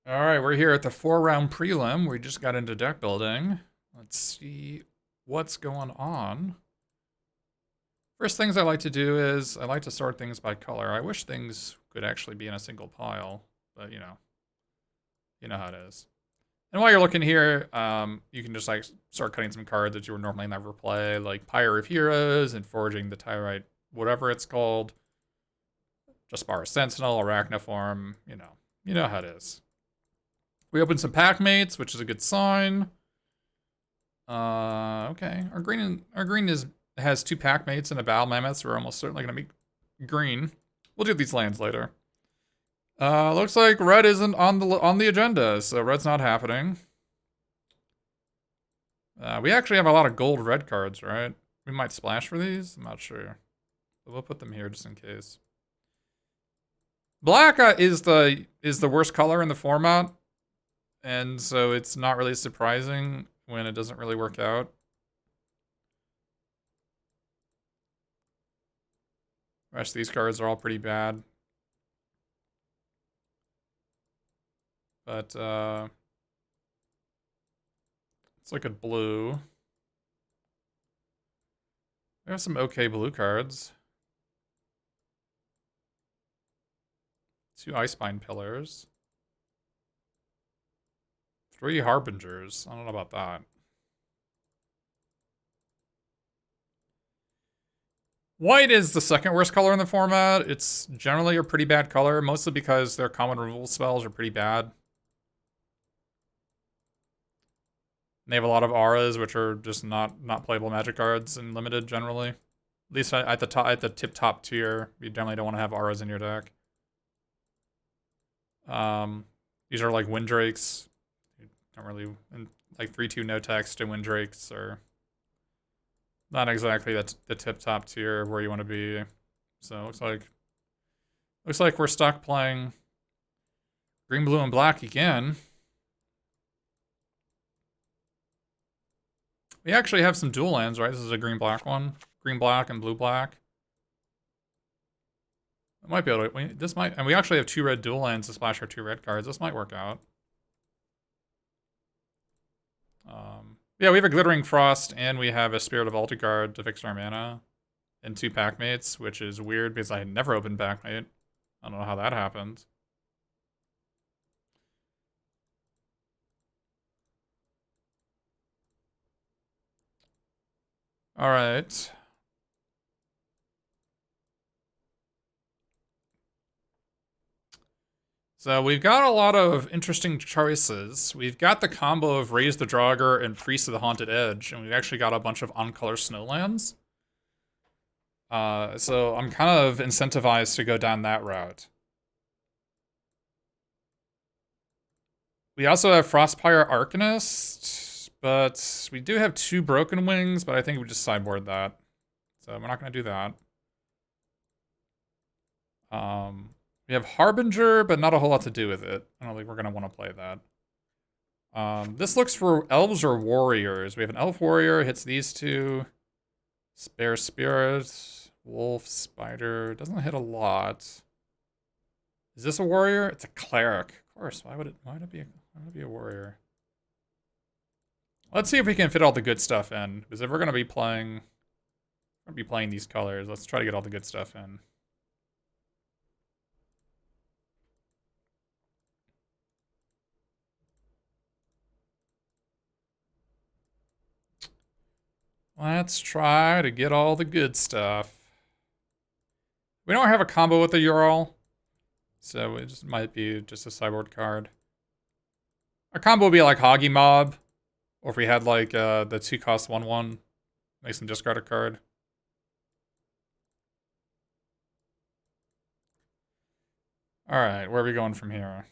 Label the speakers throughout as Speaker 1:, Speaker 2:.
Speaker 1: All right, we're here at the 4-round prelim. We just got into deck building. Let's see what's going on. First things I like to do is I like to sort things by color. I wish things could actually be in a single pile, but you know how it is. And while you're looking here, you can just like start cutting some cards that you would normally never play, like Pyre of Heroes and Forging the Tyrite, whatever it's called. Just Bar Sentinel, Arachniform, you know how it is. We opened some pack mates, which is a good sign. Okay. Our green has two pack mates and a battle mammoth, so we're almost certainly gonna be green. We'll do these lands later. Looks like red isn't on the agenda, so red's not happening. We actually have a lot of gold red cards, right? We might splash for these. I'm not sure, but we'll put them here just in case. Black is the worst color in the format, and so it's not really surprising when it doesn't really work out. The rest of these cards are all pretty bad. But, let's look at blue. We have some okay blue cards. 2 Icebine Pillars. 3 Harbingers. I don't know about that. White is the second worst color in the format. It's generally a pretty bad color, mostly because their common removal spells are pretty bad. They have a lot of auras, which are just not playable magic cards in limited generally. At least at the top tier, you definitely don't want to have auras in your deck. These are like Windrakes. You don't really, like 3/2 no text and Windrakes are not exactly the top tier of where you want to be. So it looks like we're stuck playing green, blue, and black again. We actually have some dual lands, right? This is a green black one. Green black and blue black. I might be able to. This might, and we actually have 2 red dual lands to splash our 2 red cards. This might work out. Yeah, we have a Glittering Frost and we have a Spirit of Altigard to fix our mana, and 2 pack mates, which is weird because I had never opened pack mate. I don't know how that happened. All right. So we've got a lot of interesting choices. We've got the combo of Raise the Draugr and Priest of the Haunted Edge, and we've actually got a bunch of on-color snowlands. So I'm kind of incentivized to go down that route. We also have Frostpire Arcanist, but we do have 2 Broken Wings, but I think we just sideboard that. So we're not going to do that. We have Harbinger, but not a whole lot to do with it. I don't think we're going to want to play that. This looks for elves or warriors. We have an elf warrior, hits these 2. Spare Spirit, Wolf, Spider. Doesn't hit a lot. Is this a warrior? It's a cleric. Of course. Why would it be a warrior? Let's see if we can fit all the good stuff in. Because if we're gonna be playing these colors, let's try to get all the good stuff in. Let's try to get all the good stuff. We don't have a combo with the Ural, so it just might be just a sideboard card. Our combo would be like Hoggy Mob, or if we had like the 2-cost 1/1, make some discard a card. All right, where are we going from here?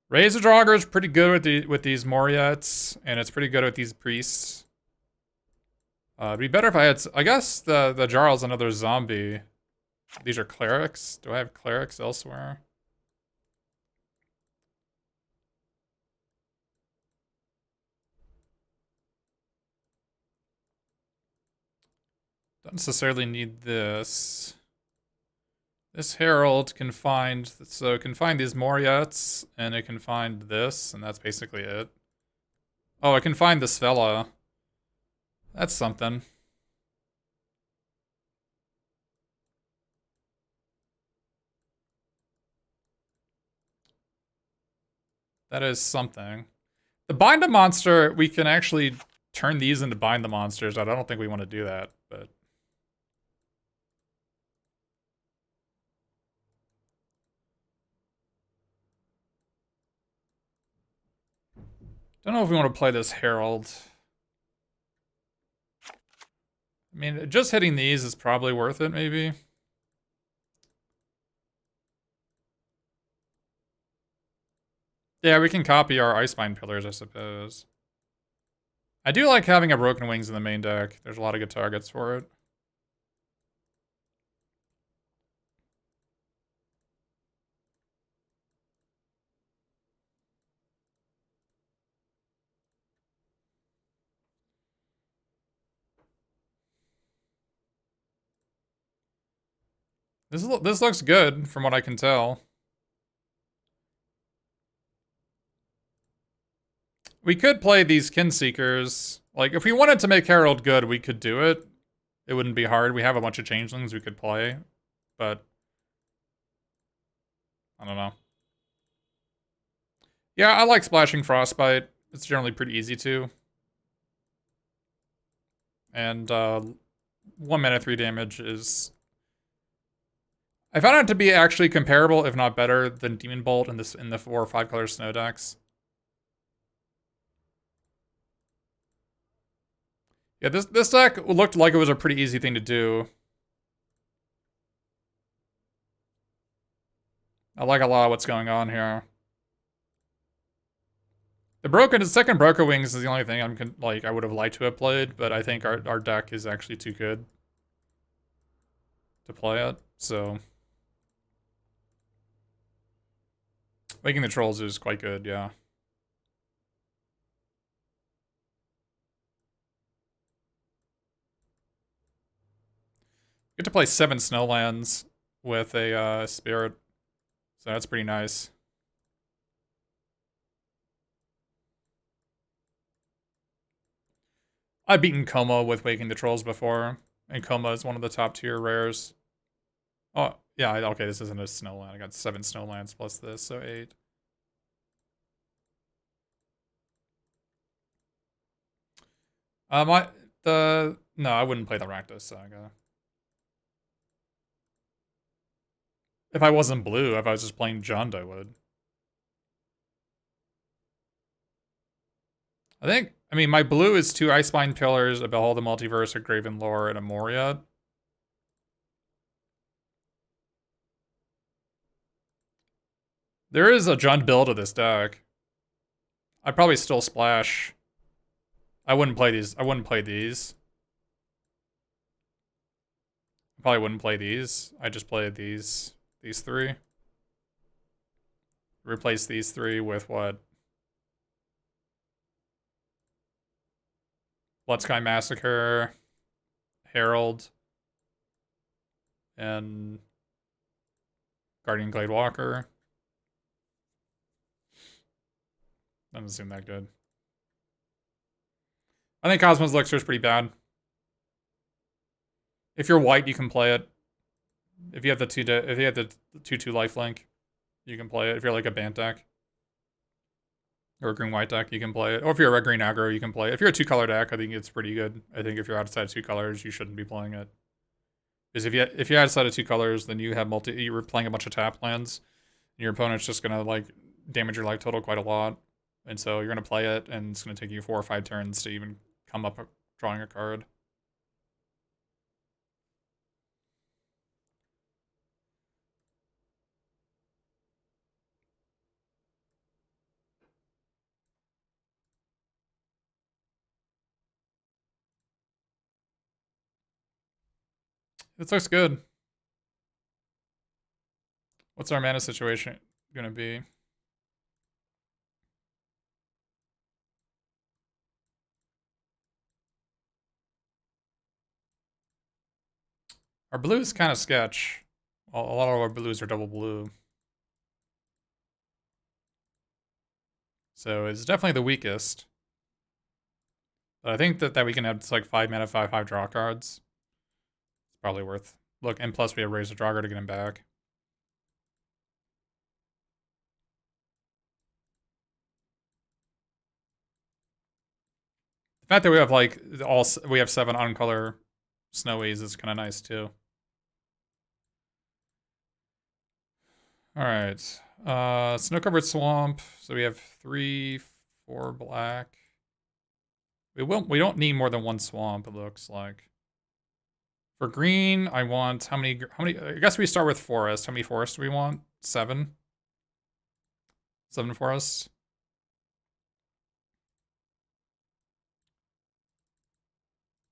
Speaker 1: Raise the Draugr is pretty good with these Moriets, and it's pretty good with these priests. It'd be better if I had. I guess the Jarl's another zombie. These are clerics. Do I have clerics elsewhere? Don't necessarily need this. This Herald can find, so it can find these Moriettes, and it can find this, and that's basically it. Oh, it can find this fella. That's something. That is something. The Bind a Monster, we can actually turn these into Bind the Monsters. I don't think we want to do that, but... Don't know if we want to play this Herald. I mean, just hitting these is probably worth it, maybe. Yeah, we can copy our Icebind pillars, I suppose. I do like having a Broken Wings in the main deck. There's a lot of good targets for it. This looks good, from what I can tell. We could play these Kinseekers. Like, if we wanted to make Herald good, we could do it. It wouldn't be hard. We have a bunch of changelings we could play. But... I don't know. Yeah, I like Splashing Frostbite. It's generally pretty easy to. And 1 mana 3 damage is... I found it to be actually comparable, if not better, than Demon Bolt in the 4 or 5 color snow decks. Yeah, this deck looked like it was a pretty easy thing to do. I like a lot of what's going on here. The second Broken Wings is the only thing I would have liked to have played, but I think our deck is actually too good to play it, so... Making the Trolls is quite good, yeah. Get to play 7 Snowlands with a Spirit, so that's pretty nice. I've beaten Coma with Waking the Trolls before, and Coma is one of the top tier rares. Oh, yeah, okay, this isn't a Snowland. I got 7 Snowlands plus this, so 8. No, I wouldn't play the Rakdos Saga. If I wasn't blue, if I was just playing Jund, I would. I mean, my blue is 2 Icebind Pillars, a Behold the Multiverse, a Graven Lore, and a Moria. There is a Jund build of this deck. I'd probably still splash. I wouldn't play these. I wouldn't play these. I probably wouldn't play these. I just play these 3. Replace these 3 with what? Bloodsky Massacre, Herald, and Guardian Glade Walker. Doesn't seem that good. I think Cosmos Elixir is pretty bad. If you're white, you can play it. If you have the 2/2 lifelink, you can play it. If you're like a Bant deck or a green-white deck, you can play it. Or if you're a red-green aggro, you can play it. If you're a 2-color deck, I think it's pretty good. I think if you're outside 2 colors, you shouldn't be playing it. Because if you're outside of 2 colors, then you're playing a bunch of tap lands. And your opponent's just gonna like damage your life total quite a lot. And so you're gonna play it, and it's gonna take you 4 or 5 turns to even come up drawing a card. This looks good. What's our mana situation gonna be? Our blue is kind of sketch. a lot of our blues are double blue. So it's definitely the weakest. But I think that we can have like 5 mana, 5/5 draw cards. It's probably worth. Look, and plus we have Razor Draugr to get him back. The fact that we have like we have 7 uncolor snowies is kind of nice too. All right, snow-covered swamp. So we have 3, 4 black. We don't need more than 1 swamp. It looks like. For green, I want how many? I guess we start with forest. How many forests do we want? 7. 7 forests.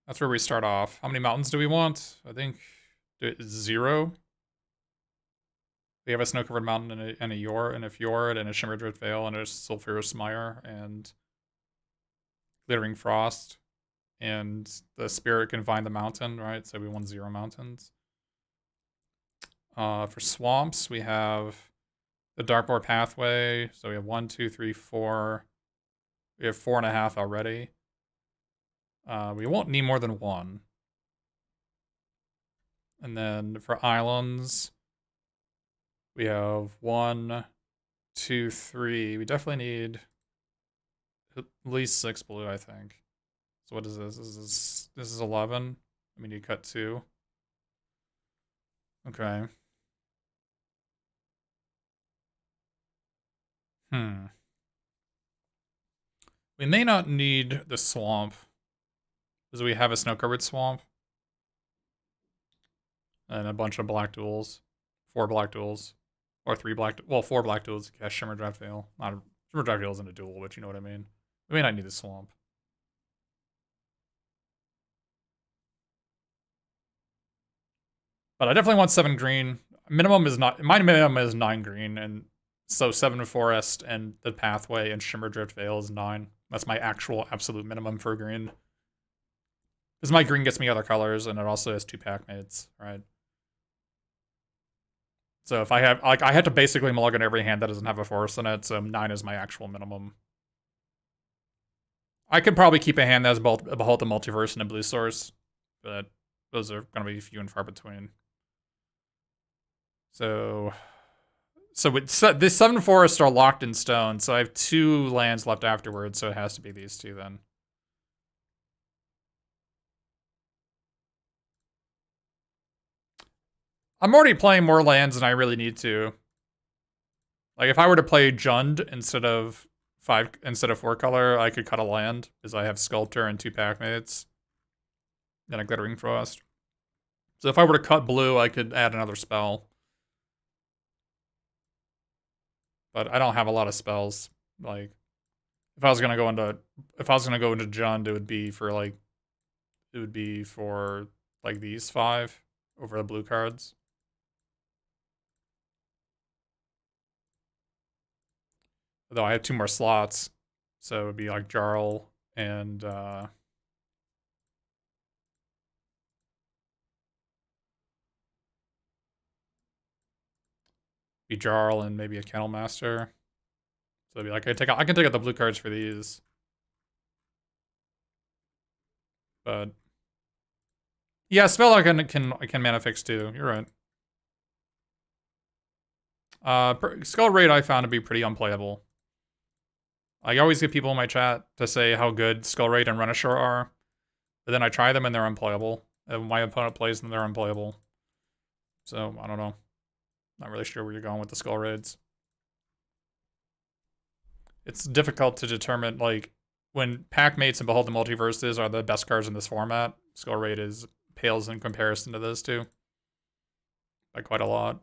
Speaker 1: That's where we start off. How many mountains do we want? I think 0. We have a snow-covered mountain and a fjord and a Shimmerdrift Vale and a Sulphurous Mire and Glittering Frost. And the spirit can find the mountain, right? So we want 0 mountains. For swamps, we have the Darkmoor Pathway. So we have 1, 2, 3, 4. We have 4.5 already. We won't need more than 1. And then for islands, we have 1, 2, 3. We definitely need at least 6 blue, I think. So what is this? This is 11. I mean, you cut 2. Okay. We may not need the swamp because we have a snow-covered swamp and a bunch of black duels, 4 black duels, or 3 black. Well, 4 black duels. Yeah, Shimmerdrift Vale. Not Shimmerdrift Vale isn't a duel, but you know what I mean. We may not need the swamp. But I definitely want 7 green. Minimum is not. My minimum is 9 green, and so 7 forest and the pathway and Shimmerdrift Vale is 9. That's my actual absolute minimum for green. Because my green gets me other colors, and it also has 2 pack mates, right? So if I have, like, I had to basically mulligan every hand that doesn't have a forest in it, so 9 is my actual minimum. I could probably keep a hand that has both Behold the Multiverse and a blue source, but those are going to be few and far between. So these 7 forests are locked in stone, so I have 2 lands left afterwards, so it has to be these 2 then. I'm already playing more lands than I really need to. Like, if I were to play Jund instead of 4 color, I could cut a land, because I have Sculptor and 2 pack mates. Then a Glittering Frost. So if I were to cut blue, I could add another spell. But I don't have a lot of spells. Like, if I was gonna go into Jund, it would be for like these 5 over the blue cards. Although I have 2 more slots, so it would be like Jarl and be Jarl and maybe a Kennel Master. So it'd be like I can take out the blue cards for these. But yeah, spell I can mana fix too. You're right. Skull Raid I found to be pretty unplayable. I always get people in my chat to say how good Skull Raid and Renashore are, but then I try them and they're unplayable. And when my opponent plays them, they're unplayable. So I don't know. Not really sure where you're going with the Skull Raids. It's difficult to determine, like, when pack mates and Behold the Multiverses are the best cards in this format, Skull Raid pales in comparison to those 2 by quite a lot.